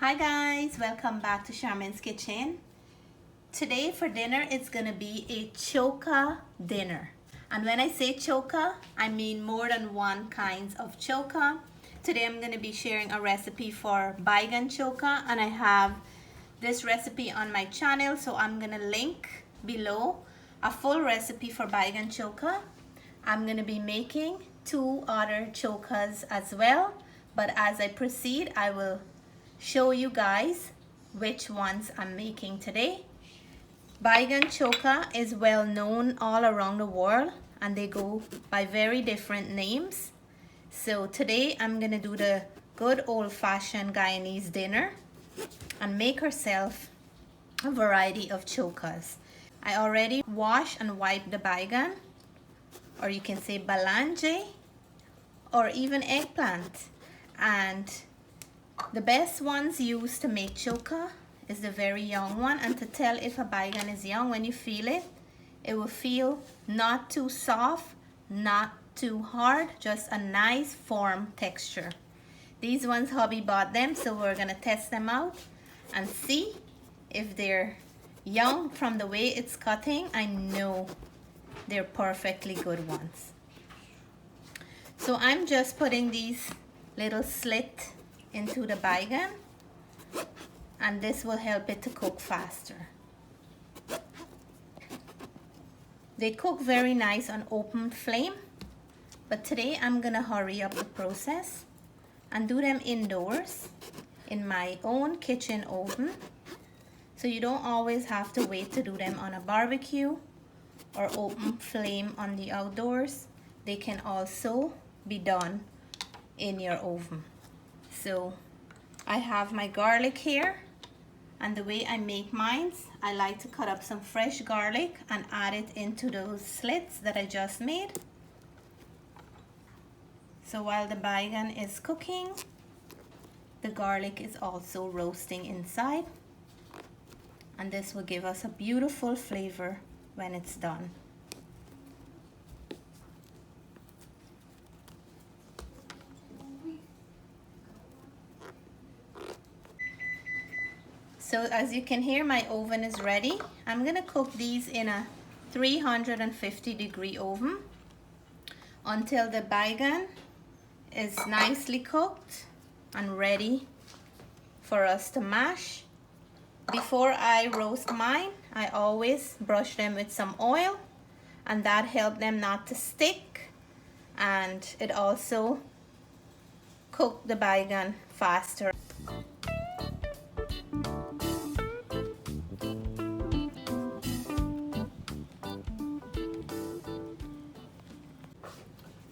Hi guys, welcome back to Charmaine's Kitchen. Today for dinner it's gonna be a choka dinner. And when I say choka, I mean more than one kind of choka. Today I'm gonna be sharing a recipe for Baigan Choka, and I have this recipe on my channel, so I'm gonna link below a full recipe for Baigan Choka. I'm gonna be making two other chokas as well, but as I proceed I will show you guys which ones I'm making today. Baigan Choka is well known all around the world and they go by very different names. So today I'm gonna do the good old-fashioned Guyanese dinner and make herself a variety of chokas. I already washed and wiped the baigan, or you can say balanje, or even eggplant. And the best ones used to make choka is the very young one, and to tell if a baigan is young, when you feel it, it will feel not too soft, not too hard, just a nice firm texture. These ones hubby bought them, so we're gonna test them out and see if they're young. From the way it's cutting, I know they're perfectly good ones. So I'm just putting these little slits into the baigan, and this will help it to cook faster. They cook very nice on open flame, but today I'm gonna hurry up the process and do them indoors in my own kitchen oven. So you don't always have to wait to do them on a barbecue or open flame on the outdoors. They can also be done in your oven. So I have my garlic here, and the way I make mine, I like to cut up some fresh garlic and add it into those slits that I just made. So while the baigan is cooking, the garlic is also roasting inside, and this will give us a beautiful flavor when it's done. So as you can hear, my oven is ready. I'm gonna cook these in a 350-degree oven until the baigan is nicely cooked and ready for us to mash. Before I roast mine, I always brush them with some oil, and that helps them not to stick, and it also cooks the baigan faster.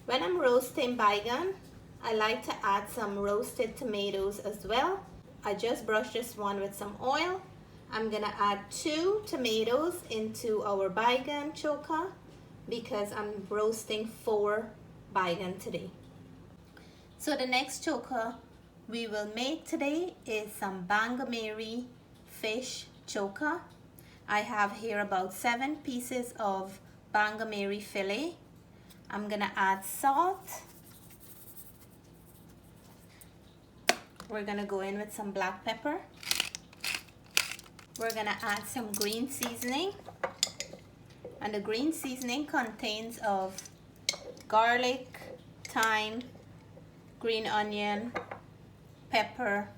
When I'm roasting baigan, I like to add some roasted tomatoes as well. I just brushed this one with some oil. I'm gonna add 2 tomatoes into our baigan choka because I'm roasting 4 baigan today. So the next choka we will make today is some bangameri fish choka. I have here about 7 pieces of bangameri fillet. I'm gonna add salt. We're gonna go in with some black pepper. We're gonna add some green seasoning, and the green seasoning contains of garlic, thyme, green onion, pepper.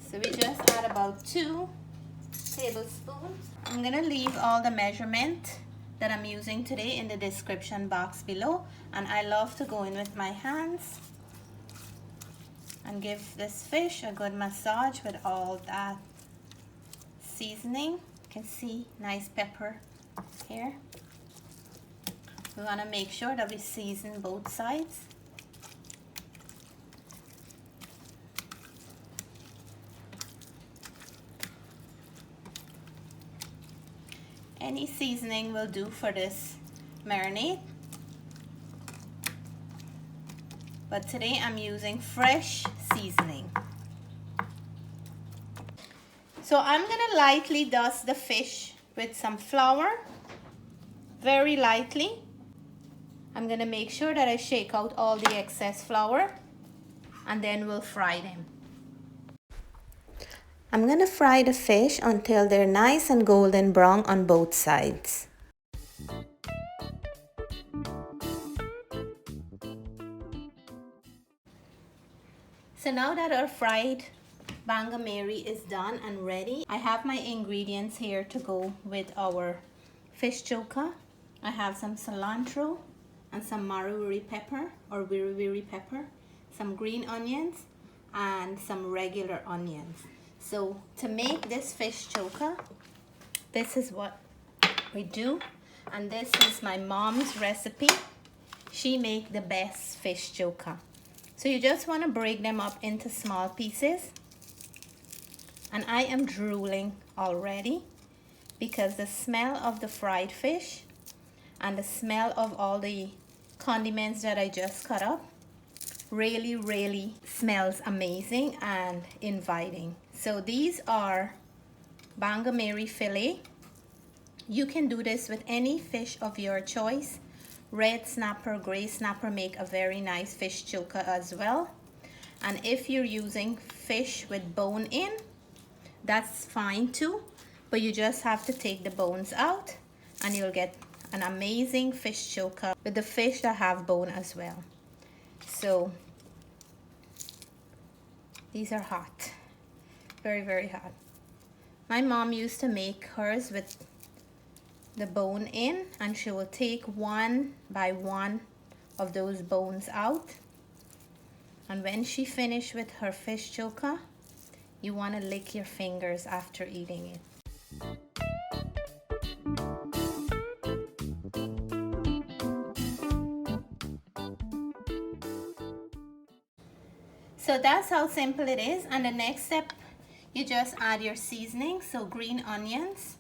So we just add about 2 tablespoons. I'm gonna leave all the measurement that I'm using today in the description box below, and I love to go in with my hands and give this fish a good massage with all that seasoning. You can see nice pepper here. We want to make sure that we season both sides. Any seasoning will do for this marinade, but today I'm using fresh seasoning. So I'm gonna lightly dust the fish with some flour, very lightly. I'm gonna make sure that I shake out all the excess flour, and then we'll fry them. I'm gonna fry the fish until they're nice and golden brown on both sides. So now that our fried baigan is done and ready, I have my ingredients here to go with our fish choka. I have some cilantro and some wirrie pepper or wirrie pepper, some green onions and some regular onions. So to make this fish choka, this is what we do, and this is my mom's recipe. She makes the best fish choka. So you just want to break them up into small pieces. And I am drooling already because the smell of the fried fish and the smell of all the condiments that I just cut up really smells amazing and inviting. So these are baigan fillet. You can do this with any fish of your choice. Red snapper, gray snapper make a very nice fish choka as well. And if you're using fish with bone in, that's fine too, but you just have to take the bones out and you'll get an amazing fish choka with the fish that have bone as well. So these are hot, very hot. My mom used to make hers with the bone in, and she will take one by one of those bones out. And when she finished with her fish choka, you want to lick your fingers after eating it. So that's how simple it is. And the next step, you just add your seasoning. So green onions,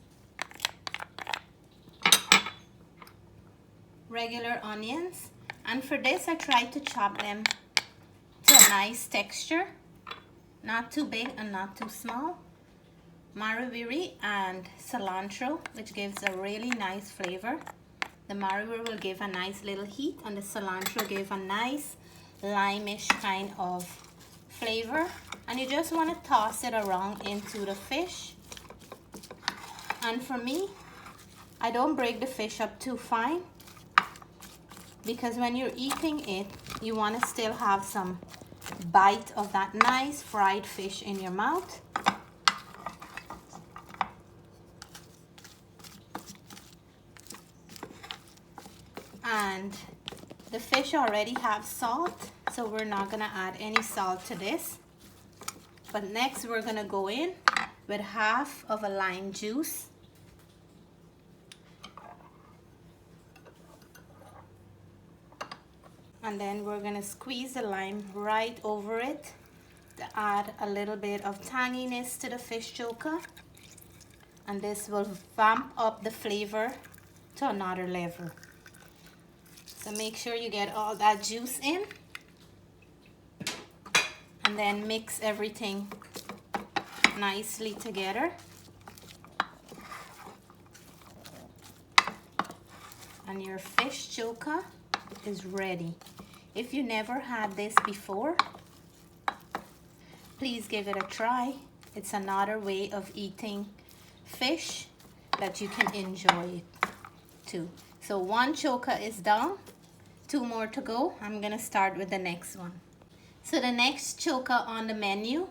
regular onions, and for this I tried to chop them to a nice texture, not too big and not too small. Wirrie and cilantro, which gives a really nice flavor. The wirrie will give a nice little heat and the cilantro give a nice limeish kind of flavor. And you just want to toss it around into the fish. And for me, I don't break the fish up too fine, because when you're eating it, you want to still have some bite of that nice fried fish in your mouth. And the fish already have salt, so we're not gonna add any salt to this. But next we're gonna go in with half of a lime juice. And then we're gonna squeeze the lime right over it to add a little bit of tanginess to the fish choka. And this will vamp up the flavor to another level. So make sure you get all that juice in. And then mix everything nicely together. And your fish choka is ready. If you never had this before, please give it a try. It's another way of eating fish that you can enjoy it too. So one choka is done, 2 more to go. I'm gonna start with the next one. So the next choka on the menu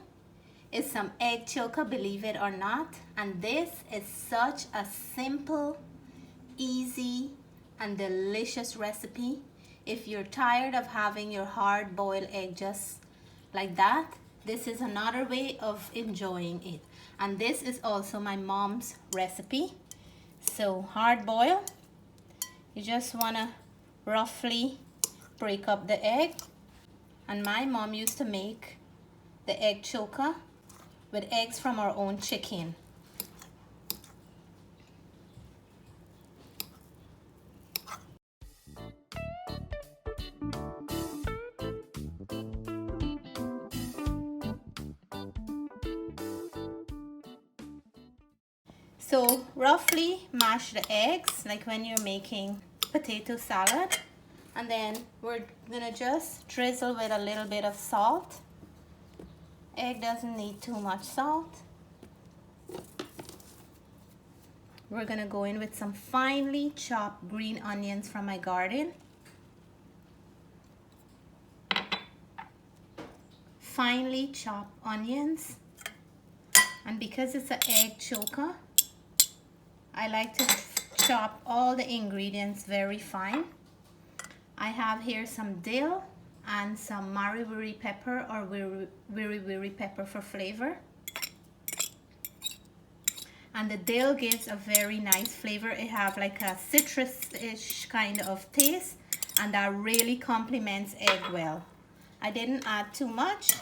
is some egg choka, believe it or not. And this is such a simple, easy, and delicious recipe. If you're tired of having your hard-boiled egg just like that, this is another way of enjoying it. And this is also my mom's recipe. So hard-boil, you just wanna roughly break up the egg. And my mom used to make the egg choka with eggs from our own chicken. So roughly mash the eggs like when you're making potato salad. And then we're gonna just drizzle with a little bit of salt. Egg doesn't need too much salt. we're gonna go in with some finely chopped green onions from my garden. Finely chopped onions. And because it's an egg choka, I like to chop all the ingredients very fine. I have here some dill and some wirrie pepper or wirrie pepper for flavor. And the dill gives a very nice flavor. It have like a citrus-ish kind of taste, and that really complements egg well. I didn't add too much,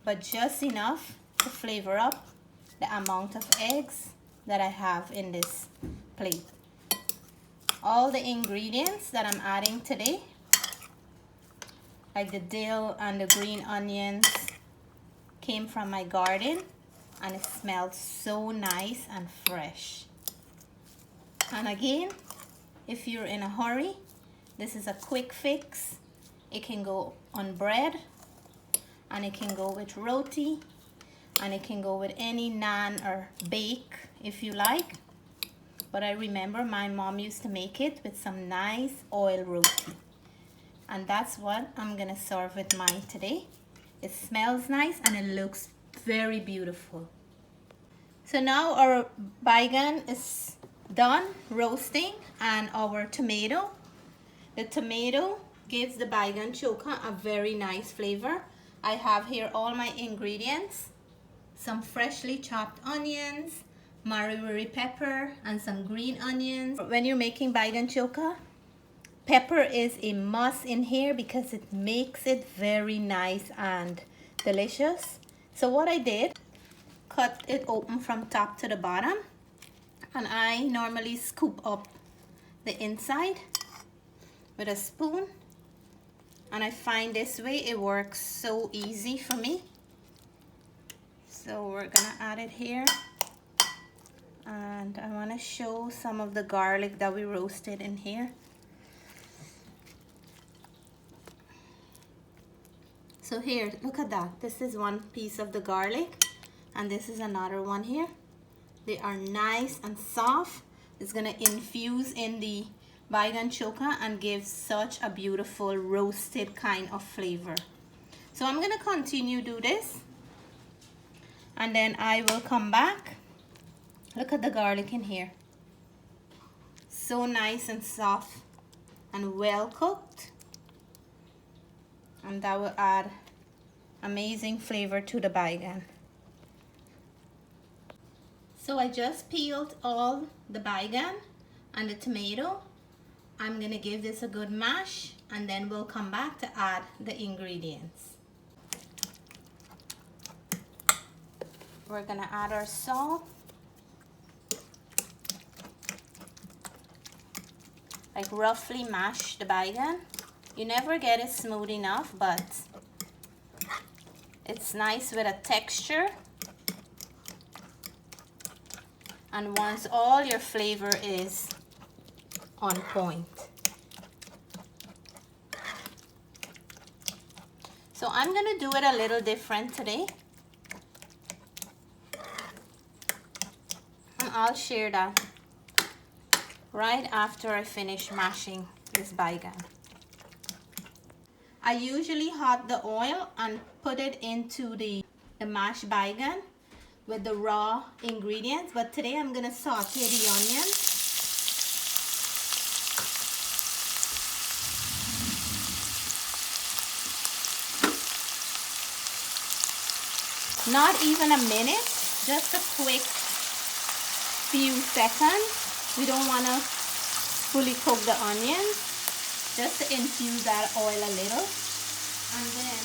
but just enough to flavor up the amount of eggs that I have in this plate. All the ingredients that I'm adding today, like the dill and the green onions, came from my garden, and it smells so nice and fresh. And again, if you're in a hurry, this is a quick fix. It can go on bread, and it can go with roti, and it can go with any naan or bake if you like. But I remember my mom used to make it with some nice oil roti, and that's what I'm gonna serve with mine today. It smells nice and it looks very beautiful. So now our baigan is done roasting, and our tomato. The tomato gives the baigan choka a very nice flavor. I have here all my ingredients: some freshly chopped onions, wirrie pepper, and some green onions. When you're making baigan choka, pepper is a must in here because it makes it very nice and delicious. So what I did, cut it open from top to the bottom, and I normally scoop up the inside with a spoon, and I find this way it works so easy for me. So we're gonna add it here, and I want to show some of the garlic that we roasted in here. So here, look at that. This is one piece of the garlic, and this is another one here. They are nice and soft. It's gonna infuse in the baigan choka and give such a beautiful roasted kind of flavor. So I'm gonna continue do this, and then I will come back. Look at the garlic in here. So nice and soft and well cooked. And that will add amazing flavor to the baigan. So I just peeled all the baigan and the tomato. I'm gonna give this a good mash, and then we'll come back to add the ingredients. We're gonna add our salt. Like roughly mash the baigan. You never get it smooth enough, but it's nice with a texture. And once all your flavor is on point. So I'm gonna do it a little different today. And I'll share that right after I finish mashing this baigan. I usually hot the oil and put it into the mashed baigan with the raw ingredients, but today I'm gonna saute the onions. Not even a minute, just a quick few seconds. We don't wanna fully cook the onions, just to infuse that oil a little. And then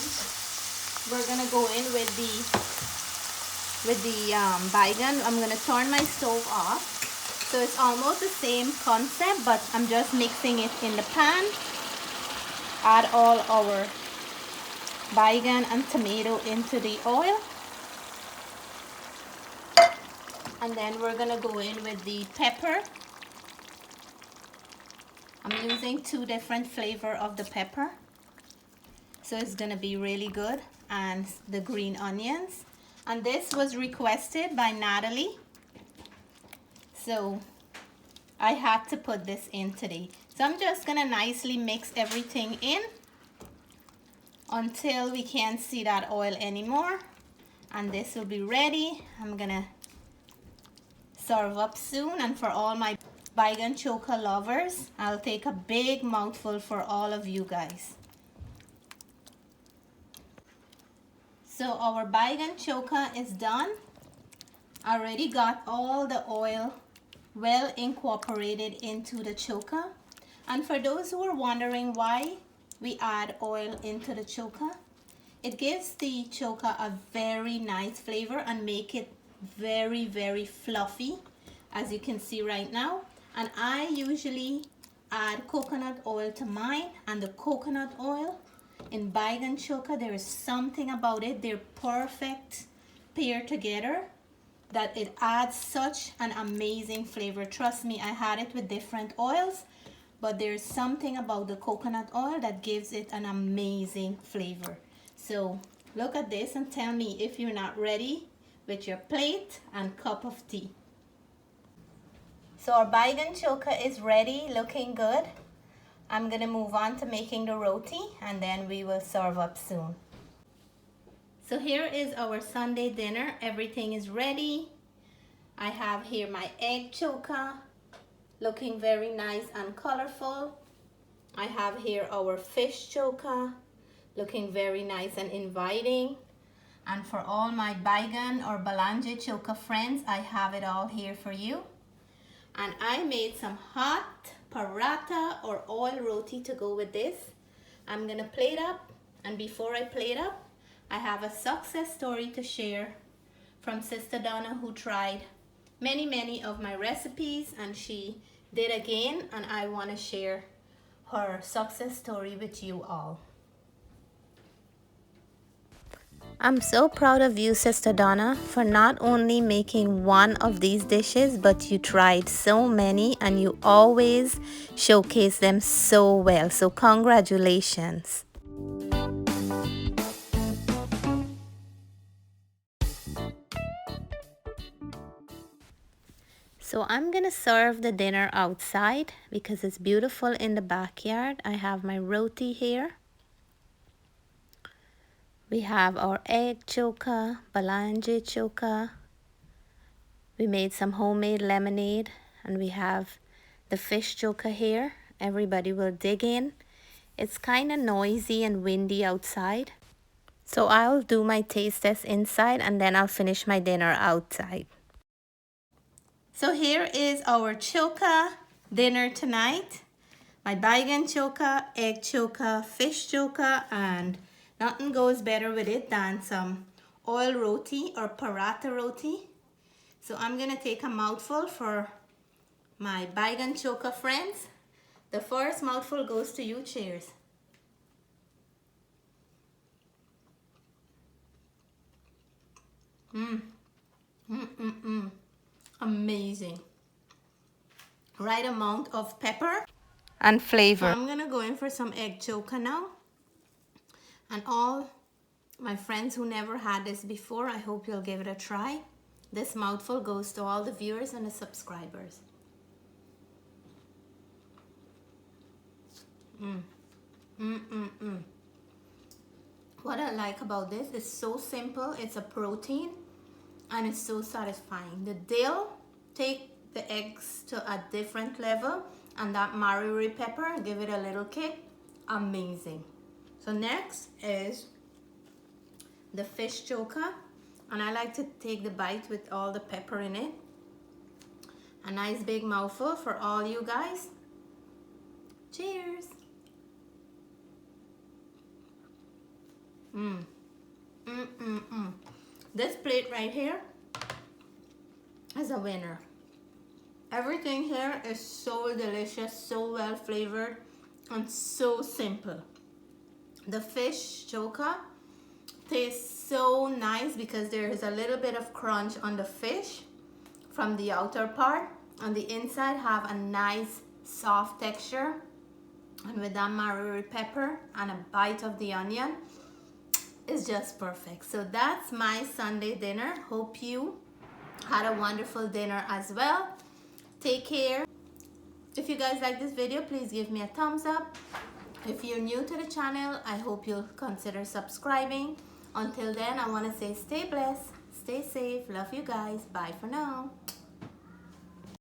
we're gonna go in with the baigan. I'm gonna turn my stove off. So it's almost the same concept, but I'm just mixing it in the pan. Add all our baigan and tomato into the oil. And then we're gonna go in with the pepper. I'm using 2 different flavors of the pepper, so it's gonna be really good. And the green onions. And this was requested by Natalie. So I had to put this in today. So I'm just gonna nicely mix everything in until we can't see that oil anymore. And this will be ready. I'm gonna serve up soon. And for all my Baigan Choka lovers, I'll take a big mouthful for all of you guys. So our Baigan Choka is done. I already got all the oil well incorporated into the choka. And for those who are wondering why we add oil into the choka, it gives the choka a very nice flavor and make it very, very fluffy, as you can see right now. And I usually add coconut oil to mine, and the coconut oil in Baigan Choka, there is something about it. They're perfect paired together that it adds such an amazing flavor. Trust me, I had it with different oils, but there's something about the coconut oil that gives it an amazing flavor. So look at this and tell me if you're not ready with your plate and cup of tea. So our Baigan Choka is ready, looking good. I'm gonna move on to making the roti and then we will serve up soon. So here is our Sunday dinner. Everything is ready. I have here my egg choka, looking very nice and colorful. I have here our fish choka, looking very nice and inviting. And for all my Baigan or Balanje choka friends, I have it all here for you. And I made some hot paratha or oil roti to go with this. I'm gonna plate up, and before I plate up, I have a success story to share from Sister Donna, who tried many of my recipes and she did again, and I want to share her success story with you all. I'm so proud of you, Sister Donna, for not only making one of these dishes, but you tried so many and you always showcase them so well. So congratulations. So I'm gonna serve the dinner outside because it's beautiful in the backyard. I have my roti here. We have our egg choka, Balanje choka. We made some homemade lemonade, and we have the fish choka here. Everybody will dig in. It's kind of noisy and windy outside. So I'll do my taste test inside and then I'll finish my dinner outside. So here is our choka dinner tonight. My Baigan choka, egg choka, fish choka, and nothing goes better with it than some oil roti or paratha roti. So I'm gonna take a mouthful for my Baigan choka friends. The first mouthful goes to you. Cheers. Amazing. Right amount of pepper and flavor. So I'm gonna go in for some egg choka now. And all my friends who never had this before, I hope you'll give it a try. This mouthful goes to all the viewers and the subscribers. What I like about this is so simple. It's a protein and it's so satisfying. The dill take the eggs to a different level, and that wirrie pepper give it a little kick. Amazing. So next is the fish choka, and I like to take the bite with all the pepper in it. A nice big mouthful for all you guys. Cheers. This plate right here is a winner. Everything here is so delicious, so well flavored, and so simple. The fish choka tastes so nice because there is a little bit of crunch on the fish from the outer part, and the inside have a nice soft texture. And with that wirrie pepper and a bite of the onion, it's just perfect. So that's my Sunday dinner. Hope you had a wonderful dinner as well. Take care. If you guys like this video, please give me a thumbs up. If you're new to the channel, I hope you'll consider subscribing. Until then, I want to say stay blessed, stay safe, love you guys. Bye for now.